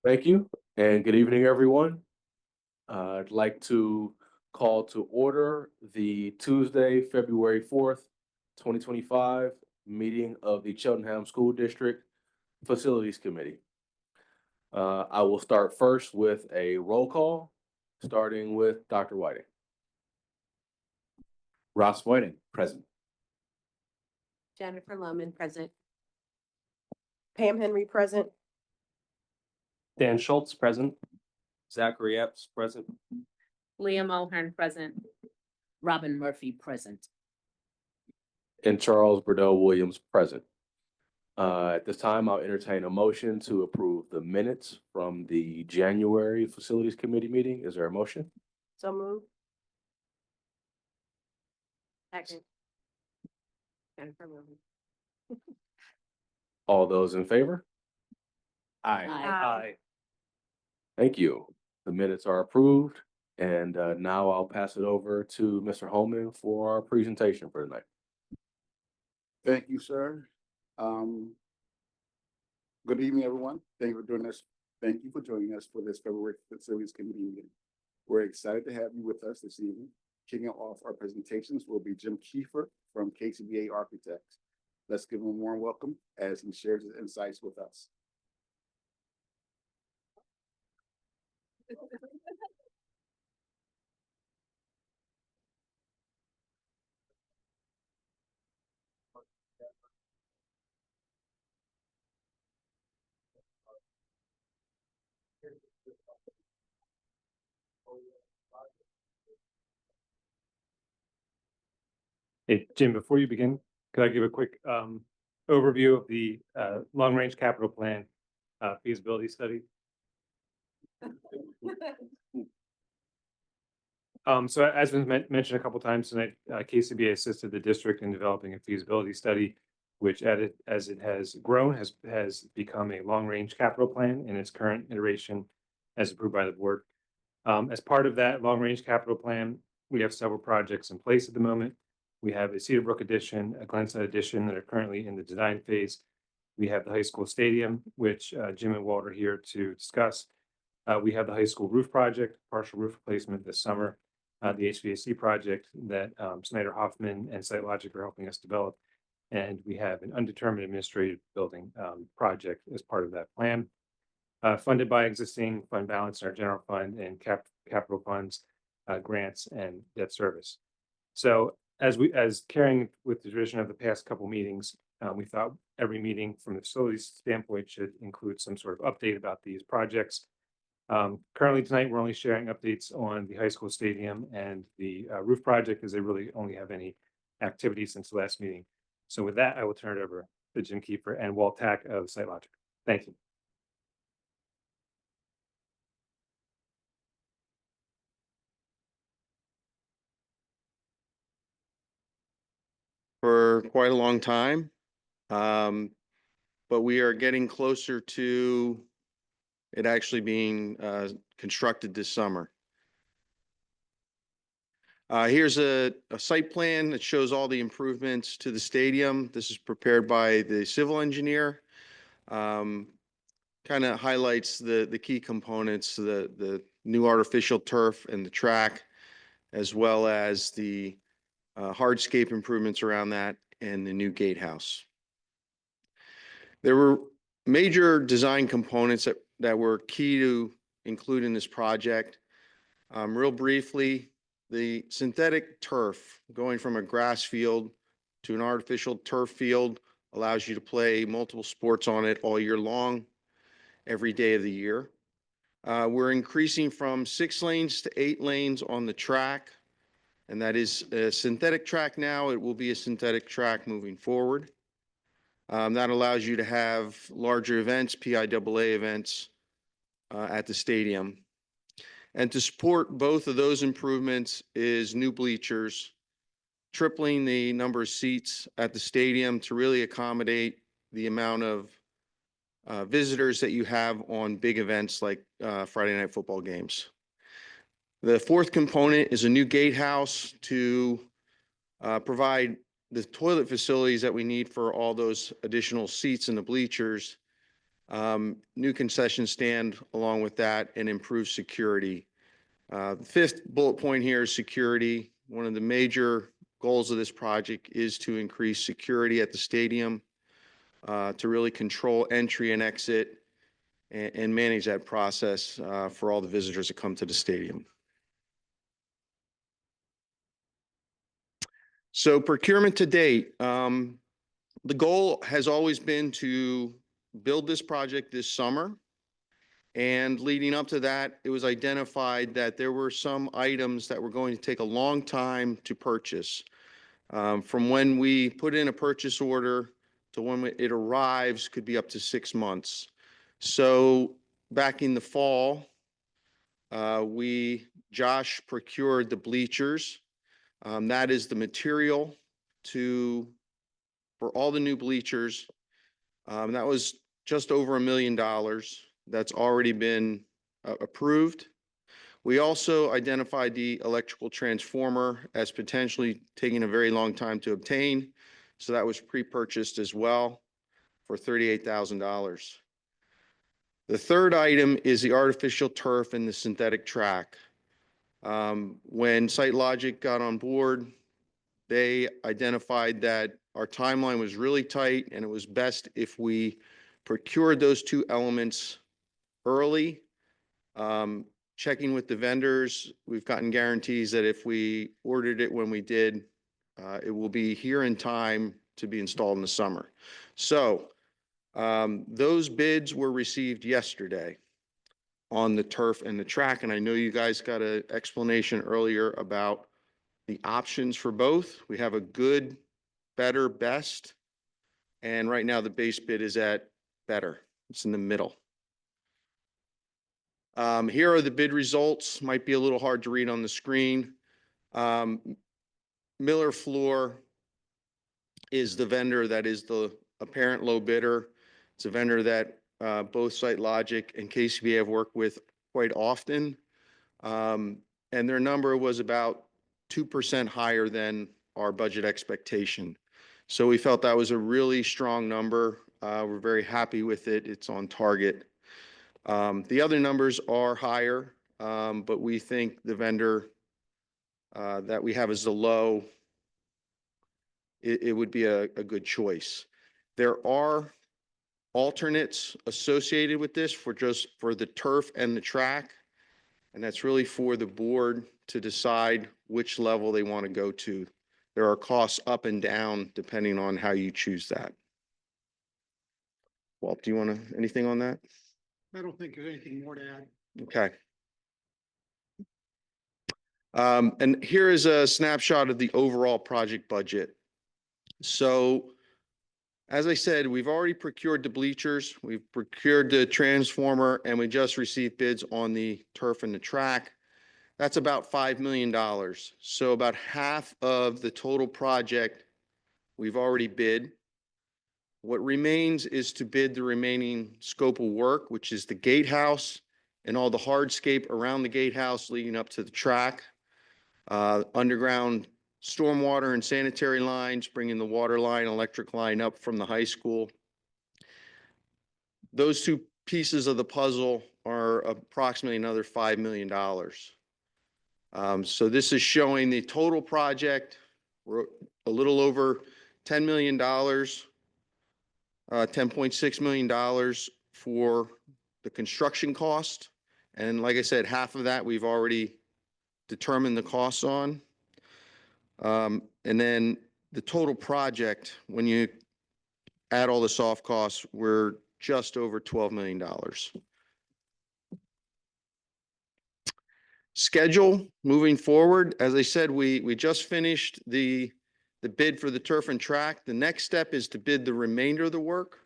Thank you, and good evening, everyone. I'd like to call to order the Tuesday, February 4th, 2025 meeting of the Cheltenham School District Facilities Committee. I will start first with a roll call, starting with Dr. Whiting. Ross Whiting, present. Jennifer Lohman, present. Pam Henry, present. Dan Schultz, present. Zachary Epps, present. Leah Mulhern, present. Robin Murphy, present. And Charles Bordeaux Williams, present. At this time, I'll entertain a motion to approve the minutes from the January Facilities Committee meeting. Is there a motion? So moved. Second. Jennifer Lohman. All those in favor? Aye. Aye. Thank you. The minutes are approved, and now I'll pass it over to Mr. Holman for our presentation for tonight. Thank you, sir. Good evening, everyone. Thank you for doing this. Thank you for joining us for this February Facilities Committee meeting. We're excited to have you with us this evening. Kicking off our presentations will be Jim Kiefer from KCBA Architects. Let's give him a warm welcome as he shares his insights with us. Hey, Jim, before you begin, could I give a quick overview of the long-range capital plan feasibility study? So as been mentioned a couple times tonight, KCBA assisted the district in developing a feasibility study, which as it has grown, has become a long-range capital plan in its current iteration as approved by the board. As part of that long-range capital plan, we have several projects in place at the moment. We have a Cedar Brook addition, a Glenside addition that are currently in the design phase. We have the high school stadium, which Jim and Walt are here to discuss. We have the high school roof project, partial roof replacement this summer. The HVAC project that Snyder Hoffman and SiteLogic are helping us develop. And we have an undetermined administrative building project as part of that plan. Funded by existing fund balance in our general fund and capital funds, grants and debt service. So as carrying with the tradition of the past couple meetings, we thought every meeting from the facilities standpoint should include some sort of update about these projects. Currently tonight, we're only sharing updates on the high school stadium and the roof project, as they really only have any activity since the last meeting. So with that, I will turn it over to Jim Kiefer and Walt Tack of SiteLogic. Thank you. For quite a long time. But we are getting closer to it actually being constructed this summer. Here's a site plan that shows all the improvements to the stadium. This is prepared by the civil engineer. Kind of highlights the key components, the new artificial turf and the track, as well as the hardscape improvements around that and the new gatehouse. There were major design components that were key to include in this project. Real briefly, the synthetic turf going from a grass field to an artificial turf field allows you to play multiple sports on it all year long, every day of the year. We're increasing from 6 lanes to 8 lanes on the track, and that is a synthetic track now. It will be a synthetic track moving forward. That allows you to have larger events, PIAA events at the stadium. And to support both of those improvements is new bleachers, tripling the number of seats at the stadium to really accommodate the amount of visitors that you have on big events like Friday night football games. The fourth component is a new gatehouse to provide the toilet facilities that we need for all those additional seats in the bleachers new concession stand along with that, and improved security. The fifth bullet point here is security. One of the major goals of this project is to increase security at the stadium, to really control entry and exit and manage that process for all the visitors that come to the stadium. So procurement to date, the goal has always been to build this project this summer. And leading up to that, it was identified that there were some items that were going to take a long time to purchase. From when we put in a purchase order to when it arrives could be up to 6 months. So back in the fall, Josh procured the bleachers. That is the material for all the new bleachers. That was just over $1 million. That's already been approved. We also identified the electrical transformer as potentially taking a very long time to obtain. So that was pre-purchased as well for $38,000. The third item is the artificial turf and the synthetic track. When SiteLogic got on board, they identified that our timeline was really tight and it was best if we procured those two elements early. Checking with the vendors, we've gotten guarantees that if we ordered it when we did, it will be here in time to be installed in the summer. So those bids were received yesterday on the turf and the track. And I know you guys got an explanation earlier about the options for both. We have a good, better, best. And right now the base bid is at better. It's in the middle. Here are the bid results. Might be a little hard to read on the screen. Miller Floor is the vendor that is the apparent low bidder. It's a vendor that both SiteLogic and KCBA have worked with quite often. And their number was about 2% higher than our budget expectation. So we felt that was a really strong number. We're very happy with it. It's on target. The other numbers are higher, but we think the vendor that we have as the low, it would be a good choice. There are alternates associated with this for the turf and the track, and that's really for the board to decide which level they want to go to. There are costs up and down depending on how you choose that. Walt, do you want anything on that? I don't think there's anything more to add. Okay. And here is a snapshot of the overall project budget. So, as I said, we've already procured the bleachers, we've procured the transformer, and we just received bids on the turf and the track. That's about $5 million. So about half of the total project we've already bid. What remains is to bid the remaining scope of work, which is the gatehouse and all the hardscape around the gatehouse leading up to the track, underground stormwater and sanitary lines, bringing the water line, electric line up from the high school. Those two pieces of the puzzle are approximately another $5 million. So this is showing the total project. We're a little over $10 million. $10.6 million for the construction cost. And like I said, half of that we've already determined the costs on. And then the total project, when you add all the soft costs, we're just over $12 million. Schedule moving forward. As I said, we just finished the bid for the turf and track. The next step is to bid the remainder of the work.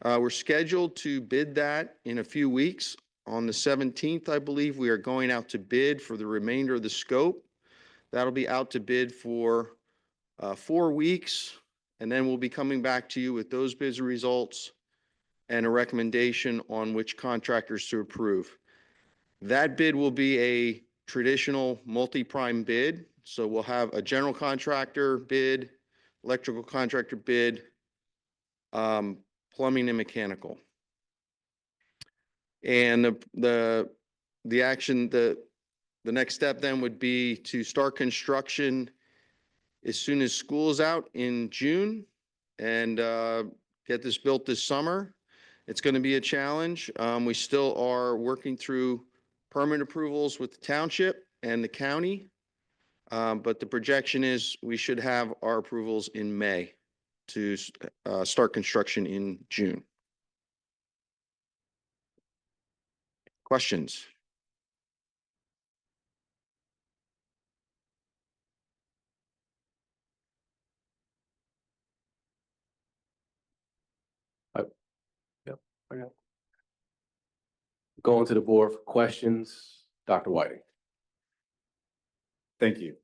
We're scheduled to bid that in a few weeks. On the 17th, I believe, we are going out to bid for the remainder of the scope. That'll be out to bid for 4 weeks, and then we'll be coming back to you with those bids results and a recommendation on which contractors to approve. That bid will be a traditional multi-prime bid. So we'll have a general contractor bid, electrical contractor bid, plumbing and mechanical. And the action, the next step then would be to start construction as soon as school's out in June and get this built this summer. It's going to be a challenge. We still are working through permit approvals with the township and the county. But the projection is we should have our approvals in May to start construction in June. Questions? Going to the board for questions, Dr. Whiting. Thank you.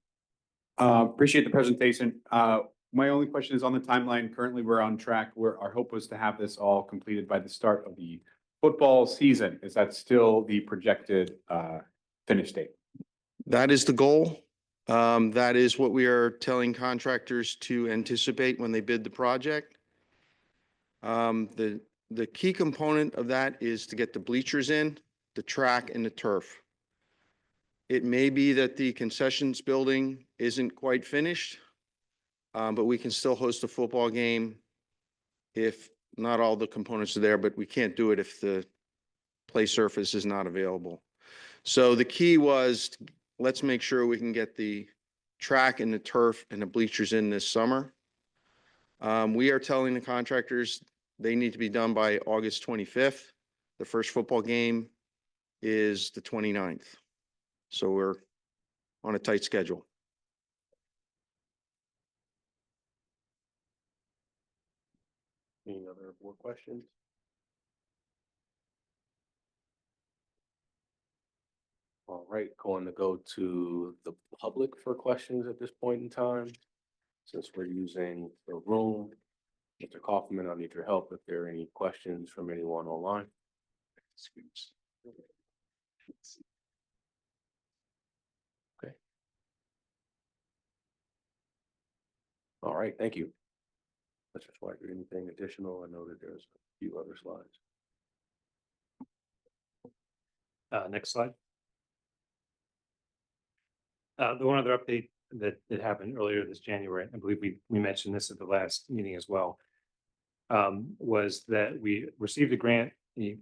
Appreciate the presentation. My only question is on the timeline. Currently, we're on track where our hope was to have this all completed by the start of the football season. Is that still the projected finish date? That is the goal. That is what we are telling contractors to anticipate when they bid the project. The key component of that is to get the bleachers in, the track and the turf. It may be that the concessions building isn't quite finished, but we can still host a football game if not all the components are there, but we can't do it if the play surface is not available. So the key was, let's make sure we can get the track and the turf and the bleachers in this summer. We are telling the contractors they need to be done by August 25th. The first football game is the 29th. So we're on a tight schedule. Any other board questions? All right, going to go to the public for questions at this point in time. Since we're using the room, Mr. Kaufman, I need your help if there are any questions from anyone online. Okay. All right, thank you. Mr. Swiger, anything additional? I know that there's a few other slides. Next slide. The one other update that happened earlier this January, I believe we mentioned this at the last meeting as well, was that we received a grant, the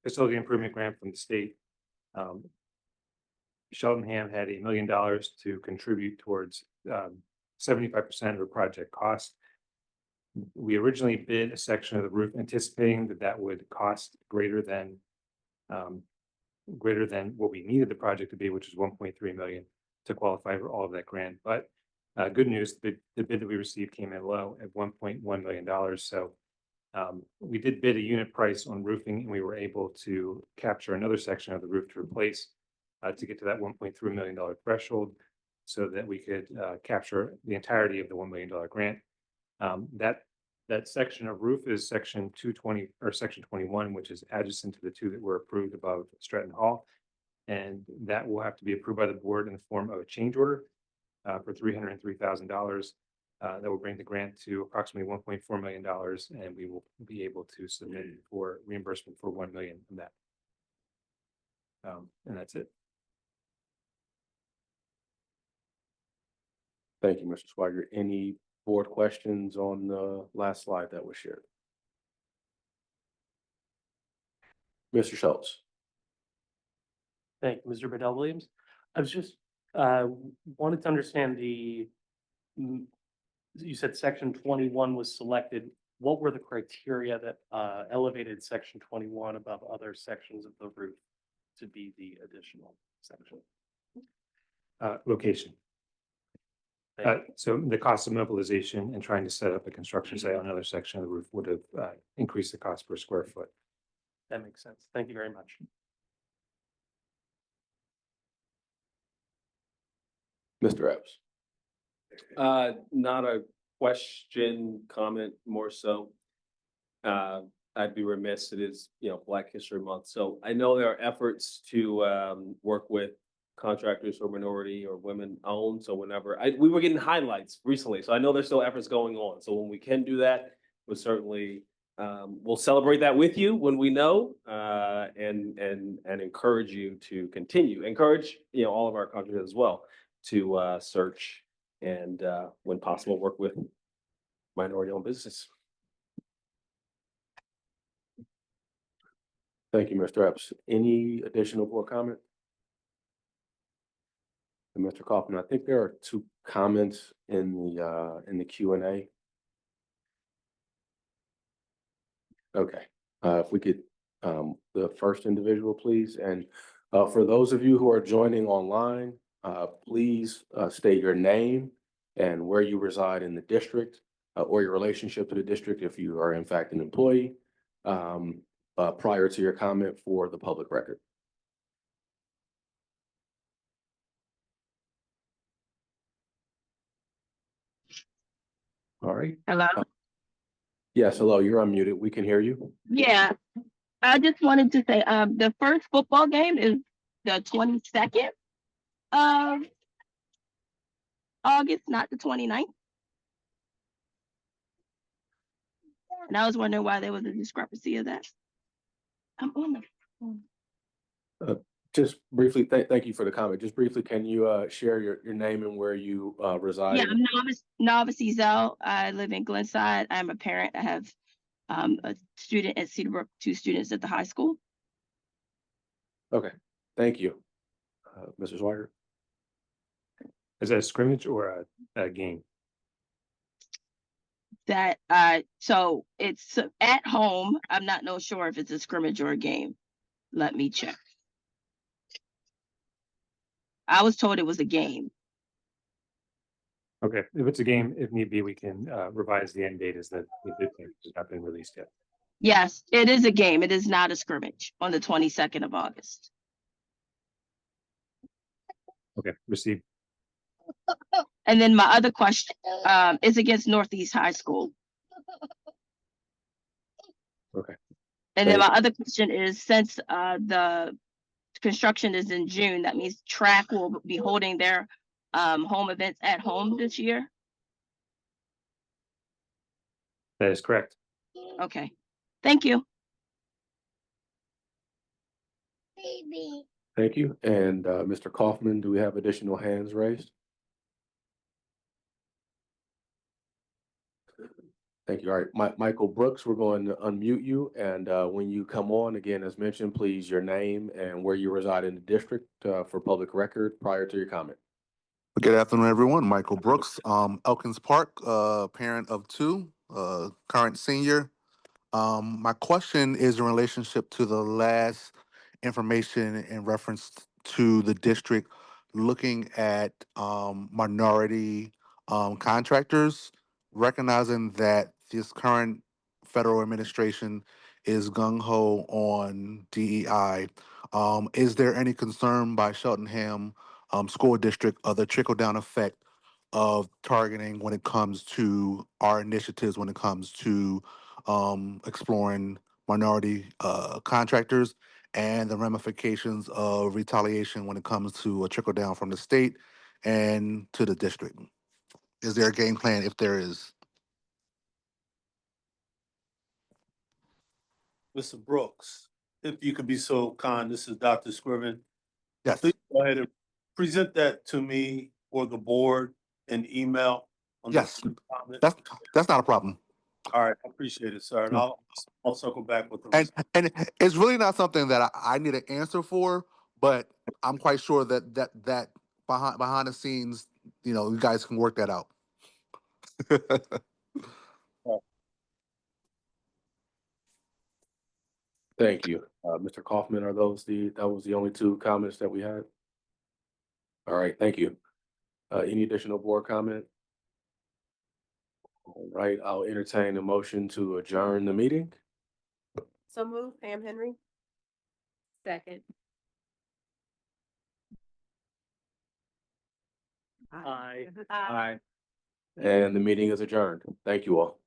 facility improvement grant from the state. Cheltenham had $1 million to contribute towards 75% of the project cost. We originally bid a section of the roof anticipating that would cost greater than what we needed the project to be, which is 1.3 million to qualify for all of that grant. But good news, the bid that we received came in low at $1.1 million. So we did bid a unit price on roofing, and we were able to capture another section of the roof to replace to get to that $1.3 million threshold, so that we could capture the entirety of the $1 million grant. That section of roof is section 220 or section 21, which is adjacent to the two that were approved above Stratton Hall. And that will have to be approved by the board in the form of a change order for $303,000. That will bring the grant to approximately $1.4 million, and we will be able to submit for reimbursement for $1 million from that. And that's it. Thank you, Mr. Swiger. Any board questions on the last slide that was shared? Mr. Schultz. Thank you, Mr. Bedell Williams. I was just wanted to understand you said section 21 was selected. What were the criteria that elevated section 21 above other sections of the roof to be the additional section? Location. So the cost of mobilization and trying to set up a construction site on another section of the roof would have increased the cost per square foot. That makes sense. Thank you very much. Mr. Epps. Not a question, comment, more so. I'd be remiss, it is, Black History Month. So I know there are efforts to work with contractors who are minority or women owned. So whenever we were getting highlights recently, so I know there's still efforts going on. So when we can do that, we'll certainly we'll celebrate that with you when we know, and encourage you to continue, encourage, all of our contractors as well to, search and, when possible, work with minority-owned businesses. Thank you, Mr. Epps. Any additional board comment? And Mr. Kaufman, I think there are two comments in the Q&A. Okay, if we could, the first individual, please. And for those of you who are joining online, please state your name and where you reside in the district, or your relationship to the district if you are in fact an employee, prior to your comment for the public record. All right. Hello? Yes, hello, you're unmuted. We can hear you. Yeah, I just wanted to say, the first football game is the 22nd of August, not the 29th. And I was wondering why there was a discrepancy of that. I'm on the phone. Just briefly, thank you for the comment. Just briefly, can you share your name and where you reside? Yeah, I'm Novice Ezel. I live in Glenside. I'm a parent. I have a student at Cedarbrook, 2 students at the high school. Okay, thank you. Mrs. Swire? Is that a scrimmage or a game? That so it's at home. I'm not sure if it's a scrimmage or a game. Let me check. I was told it was a game. Okay, if it's a game, if need be, we can revise the end date as the date has not been released yet. Yes, it is a game. It is not a scrimmage on the 22nd of August. Okay, received. And then my other question is against Northeast High School. Okay. And then my other question is, since the construction is in June, that means track will be holding their home events at home this year? That is correct. Okay, thank you. Thank you. And Mr. Kaufman, do we have additional hands raised? Thank you. All right, Michael Brooks, we're going to unmute you. And when you come on, again, as mentioned, please your name and where you reside in the district for public record prior to your comment. Good afternoon, everyone. Michael Brooks, Elkins Park, parent of 2, current senior. My question is in relationship to the last information in reference to the district looking at minority contractors, recognizing that this current federal administration is gung-ho on DEI. Is there any concern by Cheltenham School District of the trickle-down effect of targeting when it comes to our initiatives, when it comes to exploring minority contractors and the ramifications of retaliation when it comes to a trickle down from the state and to the district? Is there a game plan if there is? Mr. Brooks, if you could be so kind, this is Dr. Scriven. Yes. Please go ahead and present that to me or the board in email. On Yes, this comment. that's not a problem. All right, I appreciate it, sir. And I'll circle back with the And it's really not something that I need an answer for, but I'm quite sure that behind the scenes, you guys can work that out. Thank you. Mr. Kaufman, that was the only 2 comments that we had? All right, thank you. Any additional board comment? All right, I'll entertain a motion to adjourn the meeting. So move, Pam Henry. Second. Aye. Aye. And the meeting is adjourned. Thank you all.